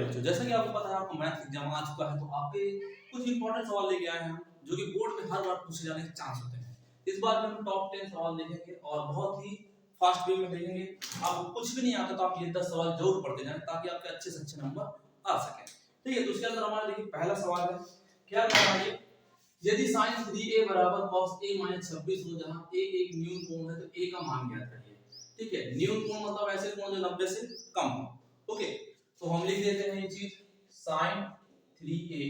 प्यारे बच्चों, जैसा कि आपको पता है आपको मैथ एग्जाम आ चुका है, तो आपके कुछ इंपॉर्टेंट सवाल लेके आए हैं जो कि बोर्ड में हर बार पूछे जाने के चांस होते हैं। इस बार हम टॉप 10 सवाल देखेंगे और बहुत ही फास्ट वे में देखेंगे। आपको कुछ भी नहीं आता तो आप ये 10 सवाल जरूर पढ़ते जाएं ताकि आपके अच्छे से अच्छे नंबर आ सके। ठीक है, तो उसके अंदर हमारा देखिए पहला सवाल है, क्या कहना है, यदि sin 3a बराबर cos a - 26 हो जहां a एक न्यून कोण है तो a का मान ज्ञात करिए। ठीक है, न्यून कोण मतलब ऐसे कोण जो 90 से कम हो। ओके, तो हम लिख देते हैं ये चीज, sin 3a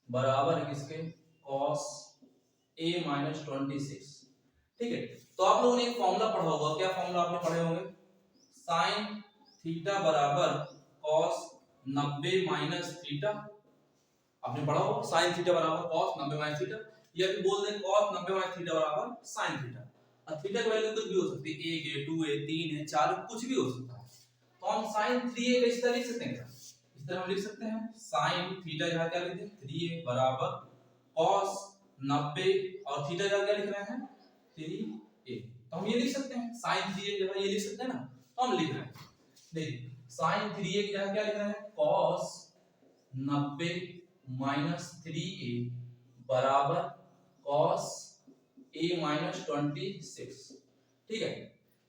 बराबर किसके, cos a - 26। ठीक है, तो आप लोगों ने एक फॉर्मूला पढ़ा होगा, क्या फॉर्मूला आपने पढ़े होंगे, sin थीटा बराबर cos 90 - थीटा। आपने पढ़ा होगा sin थीटा बराबर cos 90 - थीटा, या फिर बोल दें cos 90 - थीटा बराबर sin थीटा। अब थीटा की वैल्यू कुछ भी हो सकती है, 1 है, 2 है, 3 है, 4 है, कुछ भी हो सकता है। तो हम sin 3a का इस तरह लिख सकते हैं क्या, इस तरह हम लिख सकते हैं sin थीटा यहाँ क्या लिखते हैं 3a बराबर cos 90 और थीटा यहाँ क्या लिख रहे हैं 3a। तो हम ये लिख सकते हैं sin 3a की जगह ये लिख सकते हैं ना, तो हम लिख रहे हैं, देखिए sin 3a की जगह क्या लिख रहे हैं cos 90 - 3a बराबर cos a - 26। ठीक है,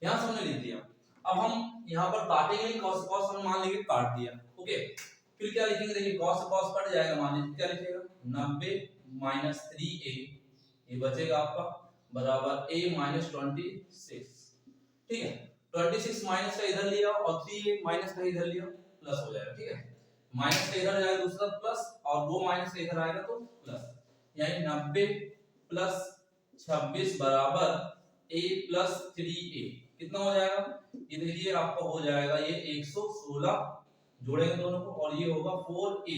यहां से हमने लिख दिया। अब हम यहां पर काटेंगे नहीं, cos cos हम मान लेंगे काट दिया। ओके, फिर क्या लिखेंगे, देखिए cos से cos कट जाएगा, मान लीजिए क्या लिखेगा 90 - 3a, ये बचेगा आपका बराबर a - 26। ठीक है, 26 माइनस का इधर लिया और 3a माइनस का इधर लिया, प्लस हो जाएगा। ठीक है, माइनस का इधर जाएगा दूसरा प्लस और वो माइनस का इधर आएगा तो प्लस, यानी 90 प्लस 26 बराबर a प्लस 3a कितना हो जाएगा, ये देखिए आपका हो जाएगा ये 116, जोड़ेंगे दोनों को और ये होगा 4a।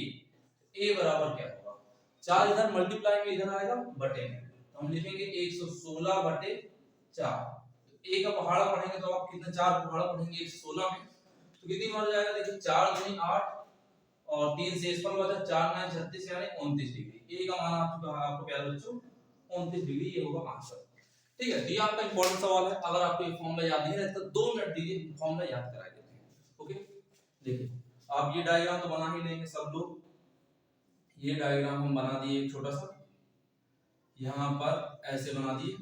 a बराबर क्या होगा, 4 इधर मल्टीप्लाई में इधर आएगा बटे में, तो हम लिखेंगे 116 बटे 4। तो a का पहाड़ा पढ़ेंगे तो आप कितना 4 पहाड़ा पढ़ेंगे 116 में, तो कितनी बार जाएगा, देखिए 4 दूनी 8 और 3 से इस पर बचा 4 9 36 यानी 29 डिग्री। a का मान आ चुका है आपको प्यारे बच्चों 29 डिग्री, ये होगा आंसर। ठीक है, ये आपका इंपॉर्टेंट सवाल है, अगर आपको ये फॉर्मूला याद नहीं है तो 2 मिनट दीजिए, फॉर्मूला याद करा देते हैं। ओके, देखिए आप ये डायग्राम तो बना ही लेंगे सब लोग, ये डायग्राम हम बना दिए एक छोटा सा, यहाँ पर ऐसे बना दिए।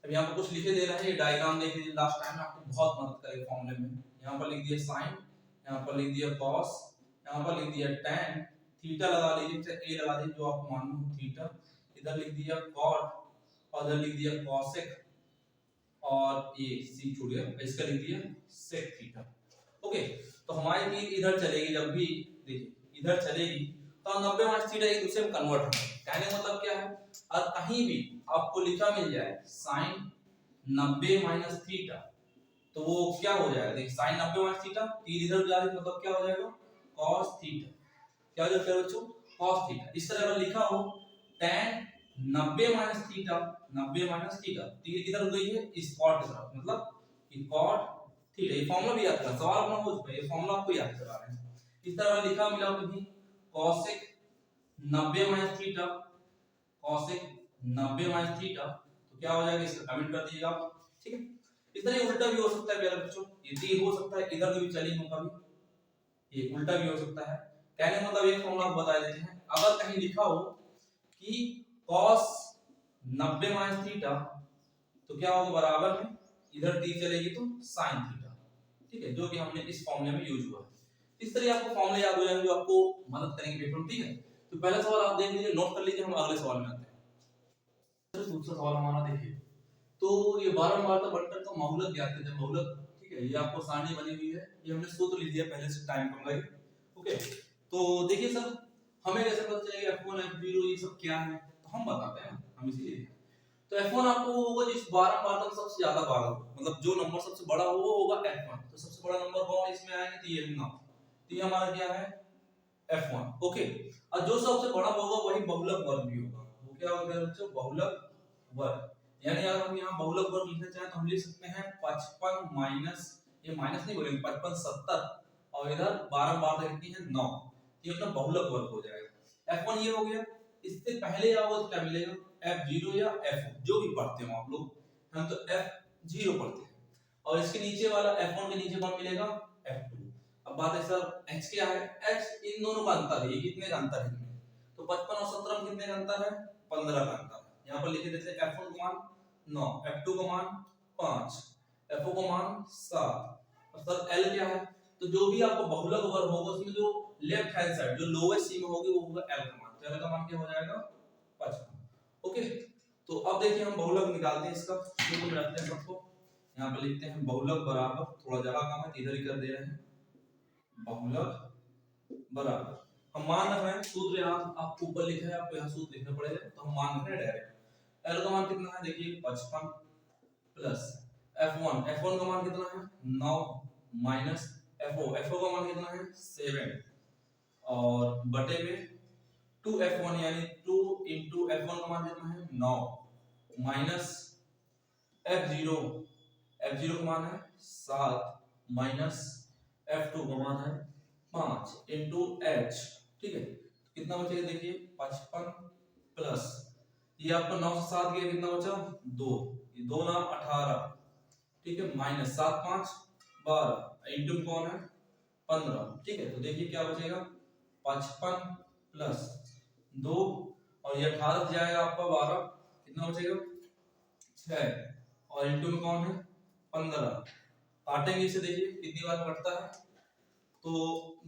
अब यहाँ पर कुछ लिखे दे रहे हैं, ये डायग्राम देख लीजिए, लास्ट टाइम आपको बहुत मदद करेगा फॉर्मूले में। यहाँ पर लिख दिया sin, यहाँ पर लिख दिया cos, यहाँ पर लिख दिया tan, थीटा लगा लीजिए, चाहे a लगा दीजिए जो आपको मालूम हो थीटा, इधर लिख दिया cot और इधर लिख दिया cosec और ये c छूट गया, इसका लिख दिया sec थीटा। ओके, तो हमारी तीर इधर चलेगी, जब भी देखिए इधर चलेगी तो 90 - थीटा एक दूसरे में कन्वर्ट होंगे। कहने का मतलब क्या है, और कहीं भी आपको लिखा मिल जाए sin 90 - थीटा तो वो क्या हो जाएगा, देखिए sin 90 - थीटा, तीर इधर जा रही है मतलब क्या हो जाएगा cos थीटा, क्या हो जाएगा बच्चों cos थीटा। इस तरह अगर लिखा हो tan 90 - थीटा, 90 - थीटा, तीर किधर गई है इस cot की तरफ, मतलब ये cot थीटा। ये फॉर्मूला भी याद करना, सवाल अपना हो चुका है, ये फॉर्मूला आपको याद करा रहे हैं। इस तरह लिखा मिला कहीं cosec 90 - थीटा, cosec 90 - थीटा, तो क्या हो जाएगा इसका कमेंट कर दीजिएगा आप। ठीक है, इस तरह उल्टा भी हो सकता है प्यारे बच्चों, ये तीर हो सकता है इधर भी चली हो कभी, ये उल्टा भी हो सकता है। कहने का मतलब एक फॉर्मूला बता देते हैं, अगर कहीं लिखा हो कि cos 90 - थीटा तो क्या होगा बराबर में इधर तीर चलेगी तो sin थीटा। ठीक है, जो कि हमने इस फॉर्मूले में यूज हुआ है। इस तरह आपको फॉर्मूले याद हो जाएंगे जो आपको मदद करेंगे पेपर में। ठीक है, तो पहला सवाल आप देख लीजिए, नोट कर लीजिए, हम अगले सवाल में आते हैं। दूसरा सवाल हमारा देखिए, तो ये बारंबार तो बंटन का बहुलक ज्ञात करते हैं, बहुलक। ठीक है, ये आपको सारणी बनी हुई है, ये हमने सूत्र लिख दिया पहले से टाइम कम लगे। ओके, तो देखिए सर हमें कैसे पता चलेगा f1 f0 ये सब क्या है, तो हम बताते हैं, हम इसीलिए तो f1 आपको वो होगा जिस बारंबार तक सबसे ज्यादा बार हो, मतलब जो नंबर सबसे बड़ा हो वो होगा f1। तो सबसे बड़ा नंबर कौन इसमें आएंगे, तो ये ना, तो ये हमारा क्या है f1। ओके, और जो सबसे बड़ा होगा वही बहुलक वर्ग भी होगा, वो क्या होगा बच्चों बहुलक वर्ग। यानी अगर हम यहाँ बहुलक वर्ग लिखना चाहें तो हम लिख सकते हैं 55 माइनस, ये माइनस नहीं बोलेंगे, 55 70 और इधर 12 बार कितनी है 9, ये अपना बहुलक वर्ग हो जाएगा। f1 ये हो गया। इससे पहले आओगे तो क्या मिलेगा f0 या f जो भी पढ़ते हो आप लोग, हम तो f0 पढ़ते हैं, और इसके नीचे वाला f1 के नीचे कौन मिलेगा f2। अब बात है सर h क्या है, h इन दोनों का अंतर है, ये कितने का अंतर है इनमें, तो 55 और 17 में कितने का अंतर है, 15 का अंतर है। यहाँ पर लिखे देते हैं f1 का मान 9, f2 का मान 5, fo का मान 7 और सर l क्या है, तो जो भी आपको बहुलक वर्ग होगा उसमें जो लेफ्ट हैंड साइड जो लोएस्ट सीमा होगी वो होगा l का मान, तो l का मान क्या हो जाएगा 55। ओके, तो अब देखिए हम बहुलक निकालते हैं इसका, शुरू में रखते हैं सबको, यहाँ पे लिखते हैं बहुलक बराबर, थोड़ा जगह कम है इधर ही कर दे रहे हैं, बहुलक बराबर हम मान रख रहे हैं, सूत्र यहाँ आपको ऊपर लिखा है, आपको यहाँ सूत्र लिखना पड़ेगा, तो हम मान रख रहे हैं डायरेक्ट। l का मान कितना है देखिए 55 प्लस f1 का मान कितना है 9 माइनस fo का मान कितना है 7 और बटे में 2f1 यानी 2 into f1 का मान कितना है 9 माइनस f0 का मान है 7 माइनस f2 का मान है 5 into h, ठीक है, कितना बचेगा देखिए 55 प्लस ये आपका 9 से 7 गया कितना बचा 2, ये 2 9 18, ठीक है, माइनस 7 5 12 इंटू कौन है 15, ठीक है, तो देखिए क्या बचेगा 55 प्लस 2 और ये 18 से जाएगा आपका 12, कितना बचेगा 6 और इंटू में कौन है 15, काटेंगे इसे देखिए कितनी बार कटता है, तो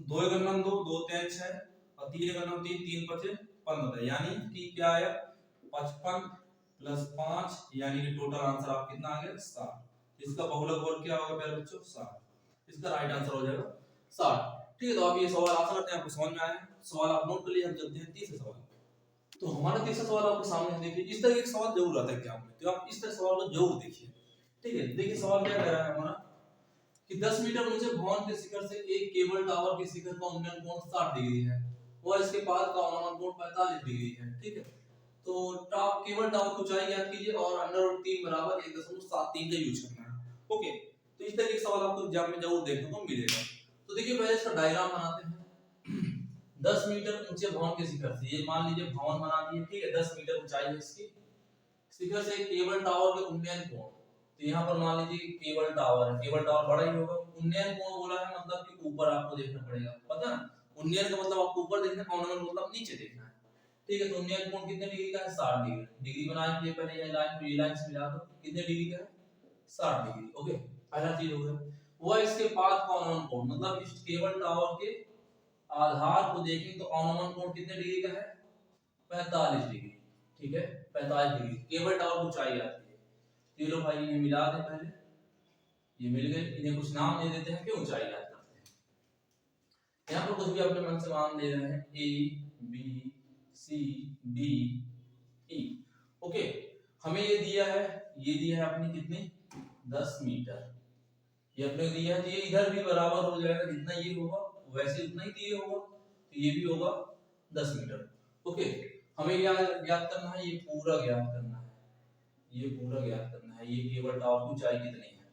2 का नाम 2 2 3 6 और 3 का नाम 3 3 बचे 15, यानी कि क्या आया 55 प्लस 5 यानी कि टोटल आंसर आप कितना आ गया 60। इसका बहुलक वर्ग क्या होगा प्यारे बच्चों 60, इसका राइट आंसर हो जाएगा 60। ठीक है, तो आप ये सवाल आशा करते हैं आपको समझ में आया है, सवाल आप नोट कर लिए, हम चलते हैं तीसरे सवाल। तो हमारा तीसरा सवाल आपके सामने है, देखिए इस तरह के सवाल जरूर आता है एग्जाम में, तो आप इस तरह सवाल को जरूर देखिए। ठीक है, देखिए सवाल क्या कह रहा है हमारा कि 10 मीटर ऊंचे भवन के शिखर से एक केबल टावर के शिखर का उन्नयन कोण 60 डिग्री है और इसके पाद का अनुमान कोण 45 डिग्री है। ठीक है, तो टॉप केबल टावर की ऊंचाई ज्ञात कीजिए और √3 बराबर 1.73 का यूज करना है। ओके, तो इस तरह के सवाल आपको एग्जाम में जरूर देखने को मिलेगा। तो देखिए पहले इसका डायग्राम बनाते हैं। 10 मीटर ऊंचे भवन के शिखर से, ये मान लीजिए भवन बना दिए, ठीक है, 10 मीटर ऊंचाई है इसकी, शिखर से केबल टावर के उन्नयन कोण, तो यहाँ पर मान लीजिए केबल टावर है, केबल टावर बड़ा ही होगा, उन्नयन कोण बोला है मतलब कि ऊपर आपको देखना पड़ेगा, पता है उन्नयन का मतलब आपको ऊपर देखना, अवनमन मतलब नीचे देखना है। ठीक है, तो उन्नयन कोण कितने डिग्री का है 60 डिग्री, डिग्री बनाने के लिए पहले ये लाइन को ये लाइन से मिला दो, कितने डिग्री का है 60 डिग्री। ओके, पहला चीज हो गया। वो इसके पाद का अवनमन कोण, मतलब इस केबल टावर के आधार को देखें तो अवनमन कोण कितने डिग्री का है 45 डिग्री। ठीक है, 45 डिग्री केबल टावर की ऊंचाई आती है। चलो भाई ये मिला दे, पहले ये मिल गए, इन्हें कुछ नाम दे देते हैं, फिर ऊंचाई याद करते हैं। यहाँ पर कुछ भी अपने मन से नाम दे रहे हैं, A B C D E. Okay, हमें ये दिया है अपनी कितनी 10 मीटर, ये अपने दिया है, ये इधर भी बराबर हो जाएगा, जितना ये होगा वैसे उतना ही दिए होगा, तो ये भी होगा 10 मीटर। ओके, हमें ज्ञात करना है, ये पूरा ज्ञात करना है, ये पूरा ज्ञात करना है, ये केबल टावर की ऊंचाई कितनी है।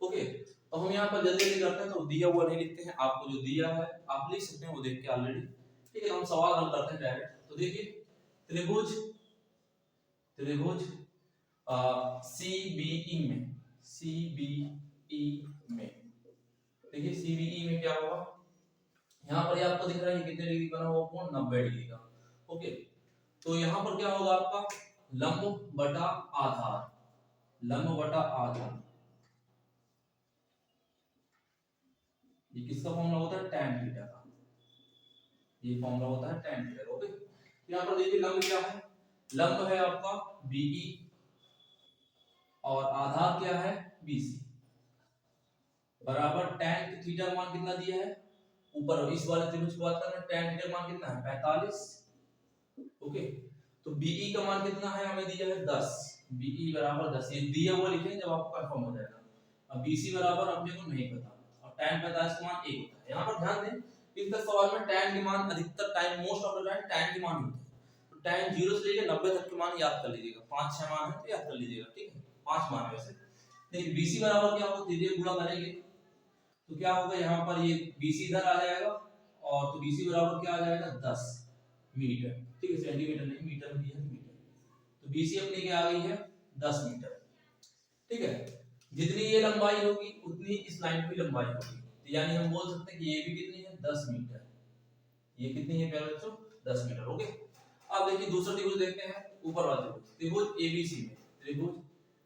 ओके, तो हम यहाँ पर जल्दी जल्दी करते हैं, तो दिया हुआ नहीं लिखते हैं, आपको जो दिया है आप लिख सकते हैं वो देख के ऑलरेडी। ठीक है, हम सवाल हल करते हैं डायरेक्ट। तो देखिए त्रिभुज CBE में देखिए CBE में क्या होगा, यहाँ पर आपको दिख रहा है कितने डिग्री बना हुआ कोण 90 डिग्री का। ओके, तो यहाँ पर क्या होगा आपका लंब बटा आधार, ये किसका फॉर्मूला होता है tan थीटा का, ये फॉर्मूला होता है tan थीटा। ओके, यहाँ पर देखिए लंब क्या है, लंब है आपका BE और आधार क्या है BC, बराबर tan थीटा का मान कितना दिया है ऊपर, इस वाले त्रिभुज की बात कर रहे हैं, tan थीटा का मान कितना है 45। ओके, तो BE का मान कितना है हमें दिया है 10, BE बराबर 10, ये दिया हुआ लिखेंगे जब आपको कंफर्म हो जाएगा। अब BC बराबर अपने को नहीं पता, और tan 45 का मान 1 होता है। यहाँ पर ध्यान दें इस सवाल में tan के मान अधिकतर time most of the time tan के मान होते हैं, तो tan 0 से लेकर 90 तक के मान याद कर लीजिएगा, 5-6 मान है तो याद कर लीजिएगा। ठीक है, 5 मान वैसे। देखिए BC बराबर क्या होगा, सीधे गुणा करेंगे तो क्या होगा, यहाँ पर ये BC इधर आ जाएगा और तो BC बराबर क्या आ जाएगा 10 मीटर। ठीक है, सेंटीमीटर नहीं मीटर में दिया है मीटर, तो BC अपनी क्या आ गई है 10 मीटर। ठीक है, जितनी ये लंबाई होगी उतनी इस लाइन की लंबाई होगी, तो यानी हम बोल सकते हैं कि ये भी कितनी है 10 मीटर, ये कितनी है प्यारे बच्चों 10 मीटर। ओके, अब देखिए दूसरा त्रिभुज देखते हैं, ऊपर वाला त्रिभुज, त्रिभुज एबीसी में, त्रिभुज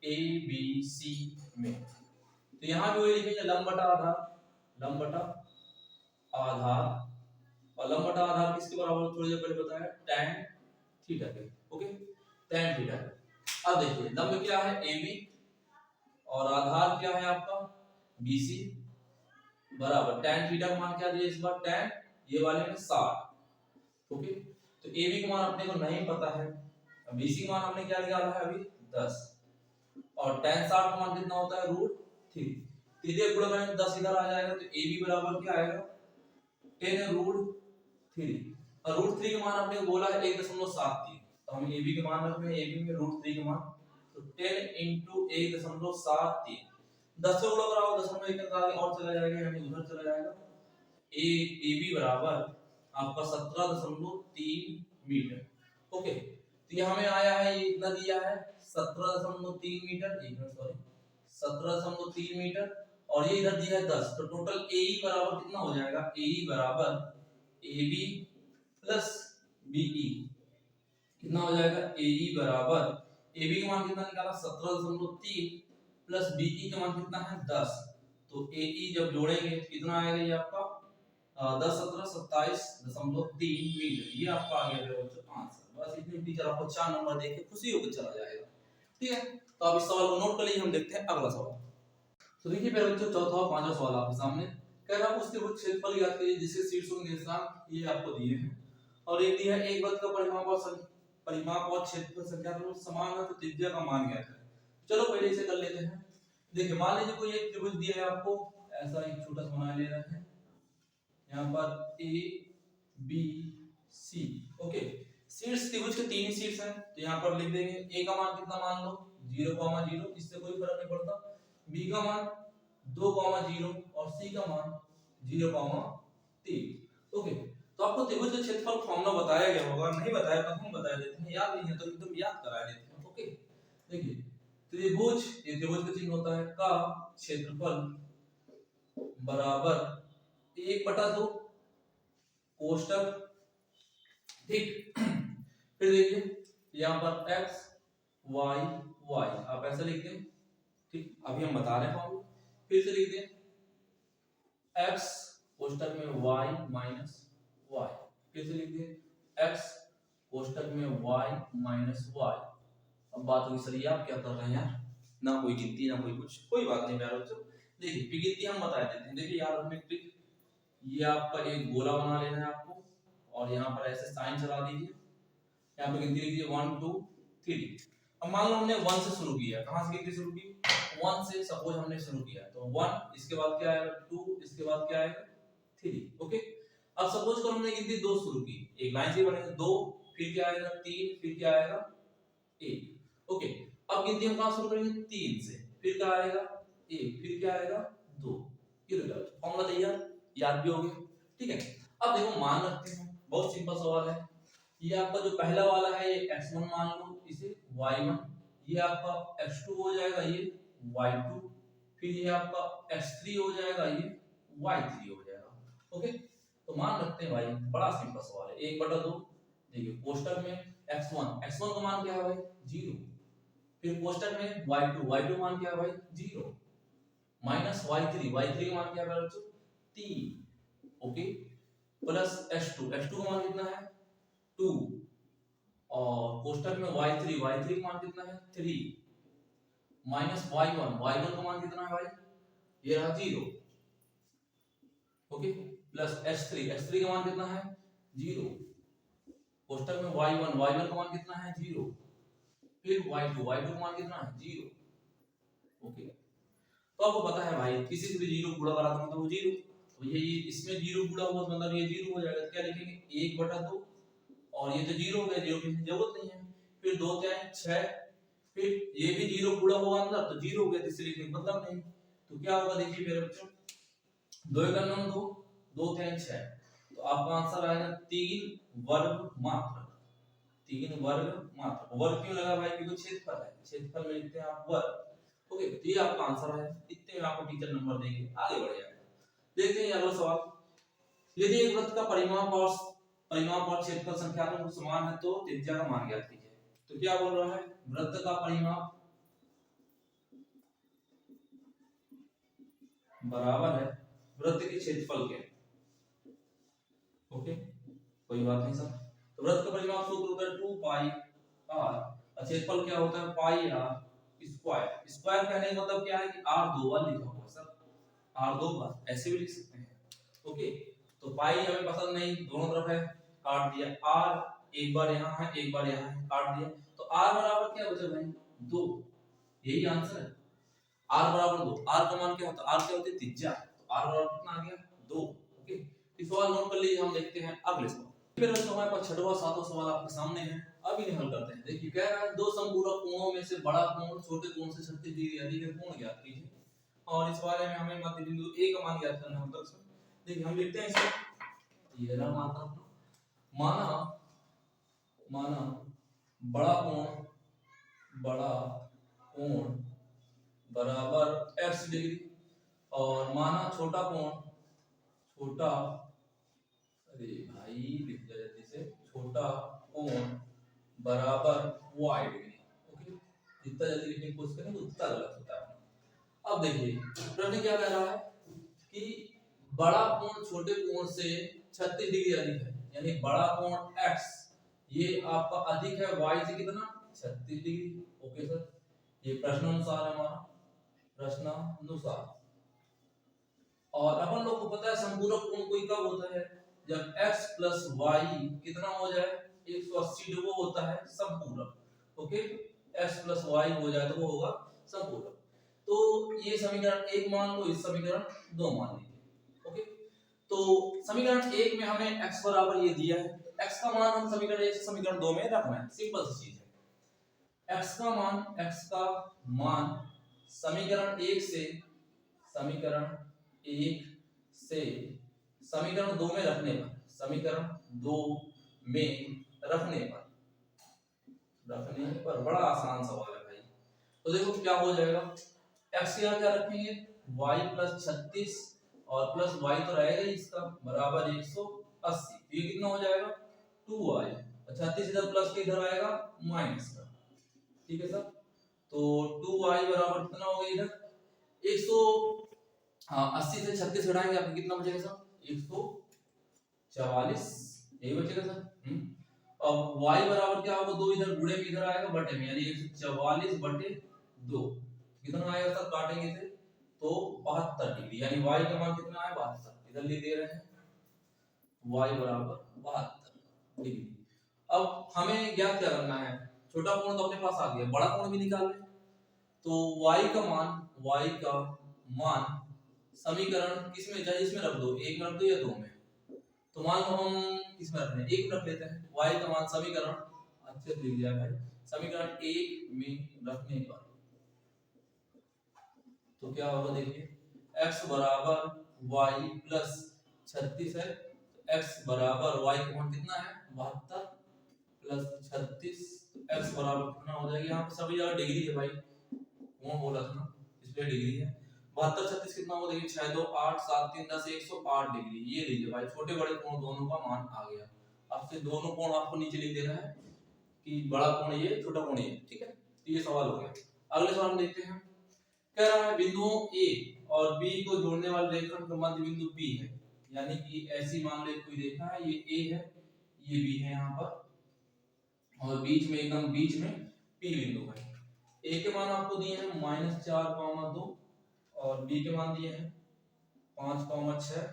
एबीसी में, तो यहाँ भी वही लिखेंगे लंब बटा आधार, लंब बटा आधार, और लंब बटा आधार किसके बराबर थोड़ी देर पहले बताया tan थीटा के। Okay, tan theta. अब देखिए लंब क्या है AB और आधार क्या है आपका BC, बराबर tan थीटा का मान क्या दिया इस बार tan, ये वाले में 60। ओके, तो AB का मान अपने को नहीं पता है, BC का मान हमने क्या निकाला है अभी 10, और tan 60 का मान कितना होता है √3, सीधे गुणा करें 10 इधर आ जाएगा, तो AB बराबर क्या आएगा 10√3, और √3 का मान आपने बोला है 1.73, तो हम AB के मान रख रहे हैं, AB में √3 का मान, तो 10 × 1.73, 10 से गुणा कराओ 0.1 आगे और चला जाएगा, यानी उधर चला जाएगा, AB बराबर आपका 17.3 मीटर। ओके, तो ये हमें आया है, ये इतना दिया है 17.3 मीटर, एक मिनट सॉरी 17.3 मीटर, और ये इधर दिया है 10, तो टोटल AE बराबर कितना हो जाएगा, AE बराबर AB प्लस BE, कितना हो जाएगा AE बराबर, AB का मान कितना निकाला 17.3 प्लस BE का मान कितना है 10, तो AE जब जोड़ेंगे कितना आएगा ये आपका 10 17 27.3 मीटर, ये आपका आ गया बच्चों आंसर। बस इतनी टीचर आपको 4 नंबर देके खुशी होकर चला जाएगा। ठीक है, तो आप इस सवाल को नोट कर लीजिए, हम देखते हैं अगला सवाल। तो देखिए मेरे बच्चों चौथा और पांचवा सवाल आपके सामने कह रहा है उस त्रिभुज क्षेत्रफल ज्ञात कीजिए जिसके शीर्षों के निर्देशांक ये आपको दिए हैं, और एक दिया है एक वृत्त का परिमाप और क्षेत्रफल संख्या समान है, तो त्रिज्या का मान ज्ञात करें। चलो पहले इसे कर लेते हैं। देखिए मान लीजिए कोई एक त्रिभुज दिया है आपको, ऐसा एक छोटा सा बना ले रहे हैं, यहाँ पर A B C। ओके, शीर्ष त्रिभुज के तीन ही शीर्ष हैं, तो यहाँ पर लिख देंगे A का मान कितना मान लो 0,0, इससे कोई फर्क नहीं पड़ता, B का मान 2,0 और C का मान 0,3। ओके, तो आपको त्रिभुज का क्षेत्रफल फॉर्मूला बताया गया होगा, नहीं बताया तो हम बता देते हैं, याद नहीं है तो एकदम याद करा देते हैं। ओके, देखिए त्रिभुज, ये त्रिभुज का चिन्ह होता है, का क्षेत्रफल बराबर 1/2 कोष्टक। ठीक, फिर देखिए यहाँ पर x y y आप ऐसे लिख दें। ठीक, अभी हम बता रहे हैं फॉर्मूला, फिर से लिख दें x कोष्टक में y माइनस y, फिर से लिख दें x कोष्टक में y माइनस y। अब बात होगी सर ये आप क्या कर रहे हैं यार, ना कोई गिनती ना कोई कुछ, कोई बात नहीं प्यारे बच्चों, देखिए गिनती हम बता देते हैं। देखिए यार रखने ट्रिक, ये आपका एक गोला बना लेना है आपको, और यहाँ पर ऐसे साइन चला दीजिए, यहाँ पे गिनती लिखिए 1 2 3। अब मान लो हमने 1 से शुरू किया, कहां से गिनती शुरू की 1 से, सपोज हमने शुरू किया तो 1, इसके बाद क्या आएगा 2, इसके बाद क्या आएगा 3। ओके, अब सपोज करो हमने गिनती 2 शुरू की, एक लाइन से बनेगा 2, फिर क्या आएगा 3, फिर क्या आएगा 1। ओके, अब गिनती हम कहां शुरू करेंगे 3 से, फिर क्या आएगा 1, फिर क्या आएगा 2। ये रिजल्ट फॉर्मूला तैयार, याद भी हो गया। ठीक है, अब देखो मान रखते हैं, बहुत सिंपल सवाल है। ये आपका जो पहला वाला है ये x1 मान लो, इसे y1, ये आपका x2 हो जाएगा, ये y2, फिर ये आपका x3 हो जाएगा, ये y3 हो जाएगा। ओके, तो मान रखते हैं भाई, बड़ा सिंपल सवाल है, 1/2। देखिए कोष्टक में x1 का मान क्या है भाई 0, फिर कोष्टक में y2 मान क्या है भाई 0, माइनस y3 का मान क्या है बच्चों 3। ओके, प्लस x2 का मान कितना है 2, और कोष्टक में y3 का मान कितना है 3, माइनस y1 का मान कितना है भाई ये रहा 0। ओके, प्लस x3 का मान कितना है 0, कोष्टक में y1 का मान कितना है 0, फिर y2 का मान कितना है 0। ओके, तो आपको पता है भाई किसी से भी 0 गुणा करा तो मतलब वो 0, तो ये इसमें 0 गुणा हुआ तो मतलब ये 0 हो जाएगा, तो क्या लिखेंगे 1/2, और ये तो 0 हो गया, 0 की जरूरत नहीं है, फिर 2 क्या है 6, फिर ये भी 0 गुणा हुआ अंदर तो 0 हो गया, तो इसे लिखने का मतलब नहीं, तो क्या होगा देखिए मेरे बच्चों 2 × 9 2, 2 × 6, तो आपका आंसर आएगा 3 वर्ग मात्र, 3 वर्ग मात्र। वर्ग क्यों लगा भाई क्योंकि क्षेत्रफल है, क्षेत्रफल में लिखते हैं आप वर्ग। ओके, तो ये आपका आंसर है, इतने में आपको टीचर नंबर देंगे, आगे बढ़ जाएगा। देखते हैं अगला सवाल। यदि एक वृत्त का परिमाप और क्षेत्रफल संख्यात्मक समान है तो त्रिज्या का मान ज्ञात कीजिए। तो क्या बोल रहा है, वृत्त का परिमाप बराबर है वृत्त के क्षेत्रफल के। ओके, कोई बात नहीं सर। तो वृत्त का परिमाप सूत्र होता है 2 पाई r, क्षेत्रफल क्या होता है पाई r स्क्वायर। स्क्वायर कहने का मतलब क्या है कि r दो बार लिखा हुआ सर, r दो बार ऐसे भी लिख सकते हैं। ओके, तो पाई हमें पसंद नहीं, दोनों तरफ है, काट दिया। r एक बार यहाँ है एक बार यहाँ है, काट दिया। तो r बराबर क्या बचा भाई 2, यही आंसर है। r बराबर 2, r का मान क्या होता है, r क्या होती है त्रिज्या, तो r बराबर कितना आ गया 2। ओके, इस सवाल नोट कर लीजिए। हम देखते हैं अगले सवाल। फिर हमारे पास छठवां सातवां सवाल आपके सामने है, अब इन्हें हल करते हैं। देखिए कह रहा है दो समपूरक कोणों में से बड़ा कोण छोटे कोण से 36 डिग्री अधिक है, कोण ज्ञात कीजिए। और इस बारे में हमें मध्य बिंदु A का मान ज्ञात करना है। मतलब देखिए हम लिखते हैं इसे, ये रहा माना माना बड़ा कोण बराबर x डिग्री और माना छोटा अरे भाई लिख दिया जल्दी से, छोटा कोण बराबर y डिग्री। ओके, जितना जल्दी लिखने की कोशिश करें उतना गलत होता है। अब देखिए प्रश्न क्या कह रहा है कि बड़ा कोण छोटे कोण से 36 डिग्री अधिक है, यानी बड़ा कोण x ये आपका अधिक है y से कितना 36 डिग्री। ओके सर, ये प्रश्न अनुसार है हमारा, प्रश्नानुसार। और अपन लोग को पता है संपूरक कोण कोई कब होता है, जब x प्लस y कितना हो जाए 180 डिग्री, वो होता है संपूरक। ओके, x प्लस y हो जाए तो वो होगा संपूरक। तो ये समीकरण 1 मान लो, इस समीकरण 2 मान लीजिए। ओके, तो समीकरण 1 में हमें x बराबर ये दिया है, तो x का मान हम समीकरण 1 से समीकरण 2 में रखना है, सिंपल सी चीज है। x का मान समीकरण 1 से समीकरण 2 में रखने पर बड़ा आसान सवाल है भाई। तो देखो क्या हो जाएगा, x यहाँ क्या रखेंगे y प्लस 36 और प्लस y तो रहेगा ही इसका बराबर 180, ये कितना हो जाएगा 2y, 36 इधर प्लस के इधर आएगा माइनस का। ठीक है सर, तो 2y बराबर कितना हो गया इधर 180 से 36 घटाएंगे आपको कितना बचेगा सर 144, यही बचेगा सर। अब y बराबर क्या होगा 2 इधर गुणे में इधर आएगा बटे में, यानी 144 बटे 2 कितना आएगा सर, काटेंगे इसे तो 72 डिग्री, यानी y का मान कितना है 72, इधर लिख दे रहे हैं y बराबर 72 डिग्री। अब हमें ज्ञात क्या करना है, छोटा कोण तो अपने पास आ गया, बड़ा कोण भी निकाल लें। तो y का मान समीकरण किसमें चाहे, इसमें रख दो, एक में रख दो या दो में। तो मान लो हम किसमें रख रहे हैं, एक में रख लेते हैं। y का मान समीकरण अच्छे से लिख दिया भाई, समीकरण 1 में रखने पर तो क्या होगा देखिए x बराबर y प्लस 36 है, तो x बराबर y का मान कितना है 72 प्लस 36, x बराबर कितना हो जाएगा, यहाँ पे सभी जगह डिग्री है भाई, कौन बोला था ना इसलिए डिग्री है। 72 36 कितना हो देखिए 6 2 8 7 3 10 108 डिग्री। ये लीजिए भाई छोटे बड़े कोण दोनों का मान आ गया। अब से दोनों कोण आपको नीचे लिख देना है कि बड़ा कोण ये छोटा कोण ये, ठीक है। तो ये सवाल हो गया। अगले सवाल हम देखते हैं, कह रहा है बिंदुओं A और B को जोड़ने वाले रेखाखंड का मध्य बिंदु P है, यानी कि ऐसी मान ले कोई रेखा है, ये A है ये B है यहाँ पर, और बीच में एकदम बीच में P बिंदु है। A के मान आपको दिए हैं -4,2 और B के मान दिए हैं 5,6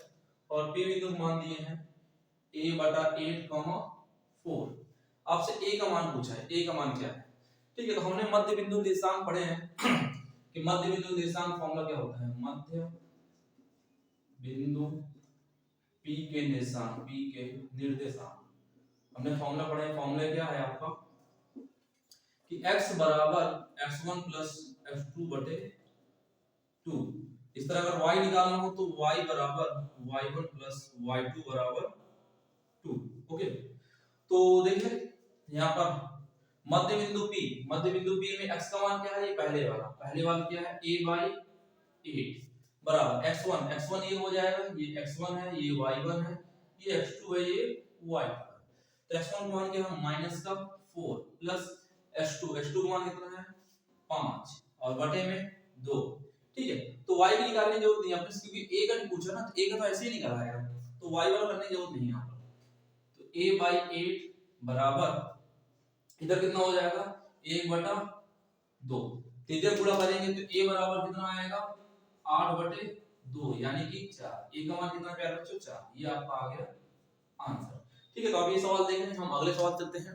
और P बिंदु के मान दिए हैं a/8,4। आपसे A का मान पूछा है, A का मान क्या है, ठीक है। तो हमने मध्य बिंदु निर्देशांक पढ़े हैं कि मध्य बिंदु निर्देशांक फॉर्मूला क्या होता है, मध्य बिंदु P के निर्देशांक हमने फॉर्मूला पढ़े हैं। फॉर्मूला क्या है आपका कि x बराबर x1 प्लस x2 बटे 2। इस तरह अगर y निकालना हो तो y बराबर y1 प्लस y2 बराबर 2। ओके, तो देखिए यहाँ पर मध्य बिंदु P में x का मान क्या है, ये पहले वाला क्या है a/8। बराबर x1 ये हो जाएगा, ये x1 है, ये y1 है, ये x2 है, ये y2 है। तो x1 का मान क्या है माइनस का 4 प्लस x2 का मान कितना है 5 और बटे में 2। ठीक है, तो y की निकालने की जरूरत नहीं है आपने, क्योंकि a का पूछा ना, तो a का तो ऐसे ही निकाला है, तो y वाला करने की जरूरत नहीं है यहाँ पर। तो a/8 बराबर इधर कितना हो जाएगा 1/2। तीसरे पूरा करेंगे तो a बराबर कितना आएगा 8/2 यानी कि 4। a का मान कितना प्यारे बच्चों 4। ये आपका आ गया आंसर। ठीक है, तो अब ये सवाल देखें, हम अगले सवाल चलते हैं।